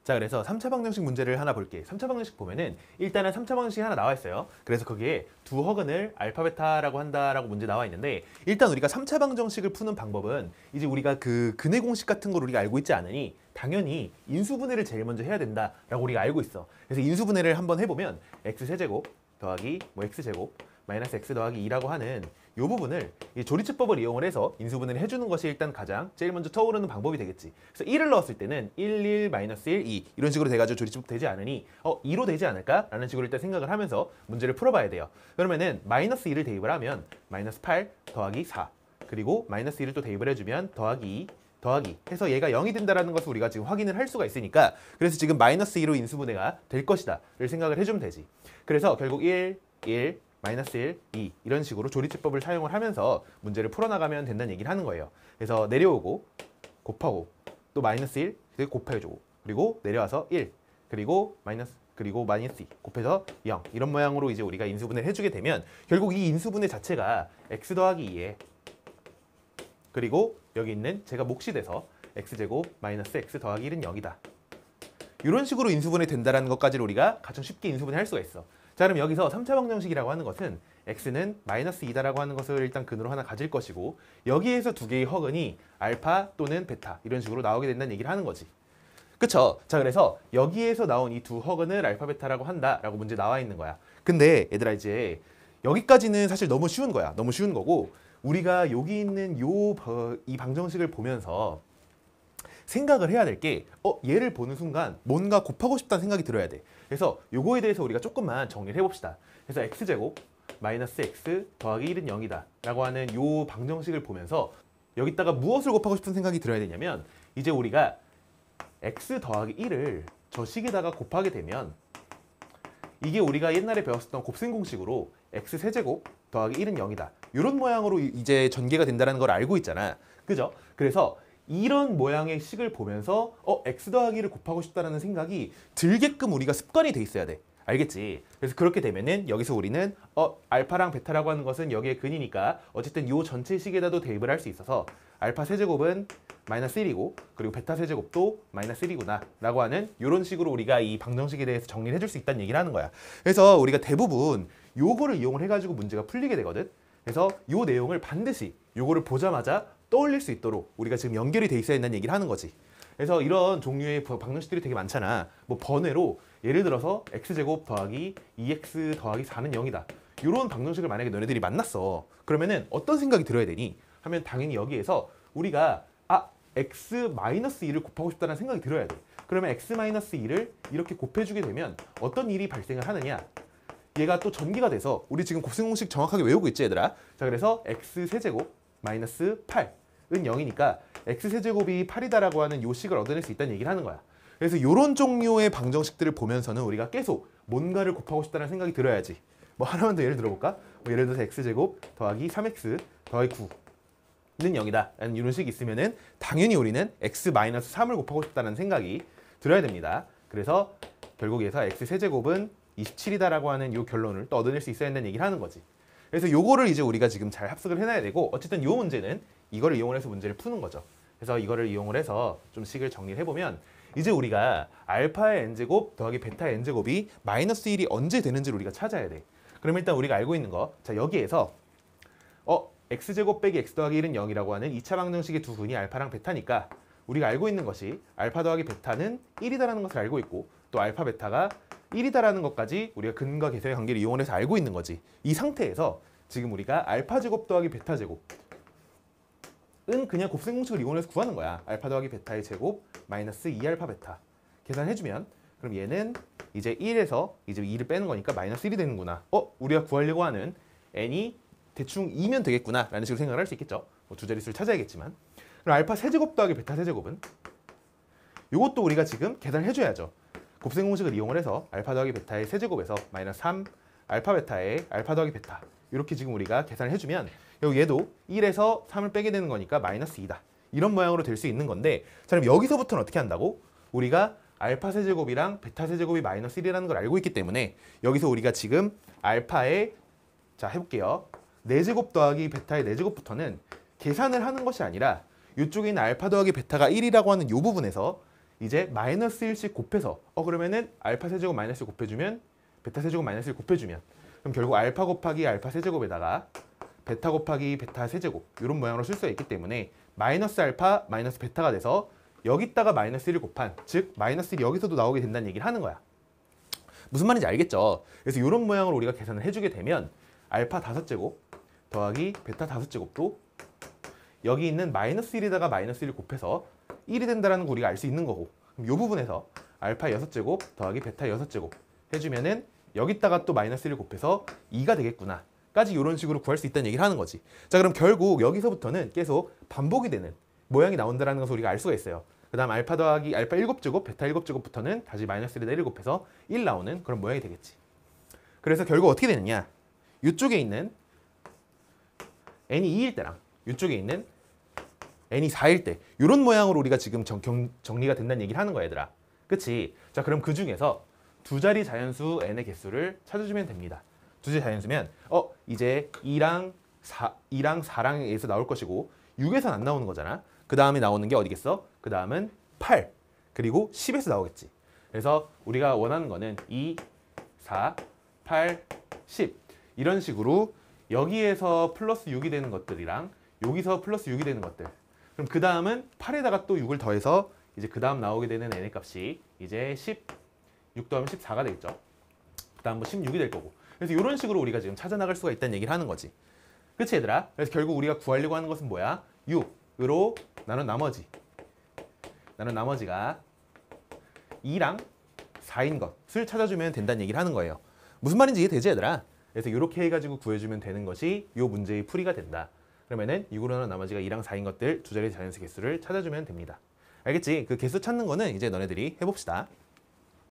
자, 그래서 3차 방정식 문제를 하나 볼게. 3차 방정식 보면은 일단은 3차 방정식이 하나 나와 있어요. 그래서 거기에 두 허근을 알파 베타라고 한다라고 문제 나와 있는데, 일단 우리가 3차 방정식을 푸는 방법은 이제 우리가 그 근해 공식 같은 걸 우리가 알고 있지 않으니 당연히 인수분해를 제일 먼저 해야 된다라고 우리가 알고 있어. 그래서 인수분해를 한번 해보면 x 세제곱 더하기 x 제곱 마이너스 x 더하기 2라고 하는 이 부분을 이 조리법을 이용을 해서 인수분해를 해주는 것이 일단 가장 제일 먼저 떠오르는 방법이 되겠지. 그래서 1을 넣었을 때는 1, 1, 마이너스 1, 2 이런 식으로 돼가지고 조리법 되지 않으니 2로 되지 않을까? 라는 식으로 일단 생각을 하면서 문제를 풀어봐야 돼요. 그러면은 마이너스 2를 대입을 하면 마이너스 8 더하기 4 그리고 마이너스 2를 또 대입을 해주면 더하기 2 더하기 해서 얘가 0이 된다라는 것을 우리가 지금 확인을 할 수가 있으니까, 그래서 지금 마이너스 2로 인수분해가 될 것이다 를 생각을 해주면 되지. 그래서 결국 1, 1, 마이너스 1, 2 이런 식으로 조리법을 사용을 하면서 문제를 풀어나가면 된다는 얘기를 하는 거예요. 그래서 내려오고 곱하고 또 마이너스 1 곱해주고 그리고 내려와서 1 그리고 마이너스 2 곱해서 0 이런 모양으로 이제 우리가 인수분해를 해주게 되면 결국 이 인수분해 자체가 x 더하기 2에 그리고 여기 있는 제가 몫이 돼서 x제곱 마이너스 x 더하기 1은 0이다. 이런 식으로 인수분해 된다는 것까지를 우리가 가장 쉽게 인수분해 할 수가 있어. 자, 그럼 여기서 3차 방정식이라고 하는 것은 x는 마이너스 2다라고 하는 것을 일단 근으로 하나 가질 것이고, 여기에서 두 개의 허근이 알파 또는 베타 이런 식으로 나오게 된다는 얘기를 하는 거지. 그쵸? 자, 그래서 여기에서 나온 이 두 허근을 알파 베타라고 한다라고 문제 나와 있는 거야. 근데 얘들아, 이제 여기까지는 사실 너무 쉬운 거야. 너무 쉬운 거고, 우리가 여기 있는 이 방정식을 보면서 생각을 해야 될 게 얘를 보는 순간 뭔가 곱하고 싶다는 생각이 들어야 돼. 그래서 요거에 대해서 우리가 조금만 정리를 해봅시다. 그래서 x제곱 마이너스 x 더하기 1은 0이다 라고 하는 요 방정식을 보면서 여기다가 무엇을 곱하고 싶은 생각이 들어야 되냐면, 이제 우리가 x 더하기 1을 저 식에다가 곱하게 되면 이게 우리가 옛날에 배웠었던 곱셈 공식으로 x 세제곱 더하기 1은 0이다 이런 모양으로 이제 전개가 된다는 걸 알고 있잖아. 그죠? 그래서 이런 모양의 식을 보면서 x 더하기를 곱하고 싶다는 생각이 들게끔 우리가 습관이 돼 있어야 돼. 알겠지? 그래서 그렇게 되면은 여기서 우리는 알파랑 베타라고 하는 것은 여기에 근이니까 어쨌든 요 전체 식에다도 대입을 할 수 있어서 알파 세제곱은 마이너스 1이고 그리고 베타 세제곱도 마이너스 1이구나 라고 하는 이런 식으로 우리가 이 방정식에 대해서 정리를 해줄 수 있다는 얘기를 하는 거야. 그래서 우리가 대부분 요거를 이용을 해가지고 문제가 풀리게 되거든. 그래서 요 내용을 반드시 요거를 보자마자 떠올릴 수 있도록 우리가 지금 연결이 돼 있어야 된다는 얘기를 하는 거지. 그래서 이런 종류의 방정식들이 되게 많잖아. 뭐 번외로 예를 들어서 x제곱 더하기 2x 더하기 4는 0이다. 이런 방정식을 만약에 너네들이 만났어. 그러면은 어떤 생각이 들어야 되니? 하면 당연히 여기에서 우리가 x-2를 곱하고 싶다는 생각이 들어야 돼. 그러면 x-2를 이렇게 곱해주게 되면 어떤 일이 발생을 하느냐? 얘가 또 전개가 돼서 우리 지금 곱셈 공식 정확하게 외우고 있지 얘들아? 자, 그래서 x세제곱 마이너스 8은 0이니까 x세제곱이 8이다라고 하는 요 식을 얻어낼 수 있다는 얘기를 하는 거야. 그래서 이런 종류의 방정식들을 보면서는 우리가 계속 뭔가를 곱하고 싶다는 생각이 들어야지. 뭐 하나만 더 예를 들어볼까? 뭐 예를 들어서 x제곱 더하기 3x 더하기 9는 0이다 라는 이런 식이 있으면은 당연히 우리는 x-3을 곱하고 싶다는 생각이 들어야 됩니다. 그래서 결국에서 x세제곱은 27이다라고 하는 요 결론을 또 얻어낼 수 있어야 한다는 얘기를 하는 거지. 그래서 요거를 이제 우리가 지금 잘 합숙을 해놔야 되고, 어쨌든 요 문제는 이거를 이용을 해서 문제를 푸는 거죠. 그래서 이거를 이용을 해서 좀 식을 정리를 해보면 이제 우리가 알파의 n제곱 더하기 베타의 n제곱이 마이너스 1이 언제 되는지를 우리가 찾아야 돼. 그럼 일단 우리가 알고 있는 거, 자 여기에서 x제곱 빼기 x 더하기 1은 0이라고 하는 2차 방정식의 두 근이 알파랑 베타니까 우리가 알고 있는 것이 알파 더하기 베타는 1이다라는 것을 알고 있고, 또 알파 베타가 1이다라는 것까지 우리가 근과 계수의 관계를 이용해서 알고 있는 거지. 이 상태에서 지금 우리가 알파 제곱 더하기 베타 제곱은 그냥 곱셈 공식을 이용해서 구하는 거야. 알파 더하기 베타의 제곱 마이너스 2알파 베타 계산해주면, 그럼 얘는 이제 1에서 이제 2를 빼는 거니까 마이너스 1이 되는구나. 우리가 구하려고 하는 n이 대충 2면 되겠구나 라는 식으로 생각을 할 수 있겠죠. 뭐 두 자릿수를 찾아야겠지만. 그럼 알파 세제곱 더하기 베타 세제곱은 이것도 우리가 지금 계산을 해줘야죠. 곱셈 공식을 이용을 해서 알파 더하기 베타의 세제곱에서 마이너스 3 알파 베타의 알파 더하기 베타 이렇게 지금 우리가 계산을 해주면 얘도 1에서 3을 빼게 되는 거니까 마이너스 2다. 이런 모양으로 될 수 있는 건데, 자 그럼 여기서부터는 어떻게 한다고? 우리가 알파 세제곱이랑 베타 세제곱이 마이너스 1이라는 걸 알고 있기 때문에 여기서 우리가 지금 알파의 자 해볼게요. 4제곱 더하기 베타의 4제곱부터는 계산을 하는 것이 아니라 이쪽에 있는 알파 더하기 베타가 1이라고 하는 이 부분에서 이제 마이너스 1씩 곱해서 그러면은 알파 세제곱 마이너스 1 곱해주면 베타 세제곱 마이너스 1 곱해주면 그럼 결국 알파 곱하기 알파 세제곱에다가 베타 곱하기 베타 세제곱 이런 모양으로 쓸 수가 있기 때문에 마이너스 알파 마이너스 베타가 돼서 여기다가 마이너스 1을 곱한 즉 마이너스 1이 여기서도 나오게 된다는 얘기를 하는 거야. 무슨 말인지 알겠죠? 그래서 이런 모양으로 우리가 계산을 해주게 되면 알파 5제곱 더하기 베타 5제곱도 여기 있는 마이너스 1에다가 마이너스 1을 곱해서 1이 된다는 거 우리가 알 수 있는 거고 그럼 이 부분에서 알파 6제곱 더하기 베타 6제곱 해주면은 여기다가 또 마이너스 1을 곱해서 2가 되겠구나 까지 이런 식으로 구할 수 있다는 얘기를 하는 거지. 자 그럼 결국 여기서부터는 계속 반복이 되는 모양이 나온다는 것을 우리가 알 수가 있어요. 그 다음 알파 더하기 알파 7제곱 베타 7제곱부터는 다시 마이너스 1에다 1을 곱해서 1 나오는 그런 모양이 되겠지. 그래서 결국 어떻게 되느냐, 이쪽에 있는 n이 2일 때랑 이쪽에 있는 n이 4일 때 이런 모양으로 우리가 지금 정리가 된다는 얘기를 하는 거야 얘들아. 그치? 자 그럼 그 중에서 두 자리 자연수 n의 개수를 찾아주면 됩니다. 두 자리 자연수면 이제 2랑 4랑에서 나올 것이고 6에서는 안 나오는 거잖아. 그 다음에 나오는 게 어디겠어? 그 다음은 8 그리고 10에서 나오겠지. 그래서 우리가 원하는 거는 2, 4, 8, 10 이런 식으로 여기에서 플러스 6이 되는 것들이랑 여기서 플러스 6이 되는 것들 그럼 그 다음은 8에다가 또 6을 더해서 이제 그 다음 나오게 되는 n의 값이 이제 6 더하면 14가 되겠죠. 그 다음 뭐 16이 될 거고 그래서 이런 식으로 우리가 지금 찾아 나갈 수가 있다는 얘기를 하는 거지. 그치 얘들아? 그래서 결국 우리가 구하려고 하는 것은 뭐야? 6으로 나눈 나머지가 2랑 4인 것을 찾아주면 된다는 얘기를 하는 거예요. 무슨 말인지 이해되지 얘들아? 그래서 이렇게 해가지고 구해주면 되는 것이 이 문제의 풀이가 된다. 그러면은 6으로 나눈 나머지가 2랑 4인 것들 두 자리 자연수 개수를 찾아주면 됩니다. 알겠지? 그 개수 찾는 거는 이제 너네들이 해봅시다.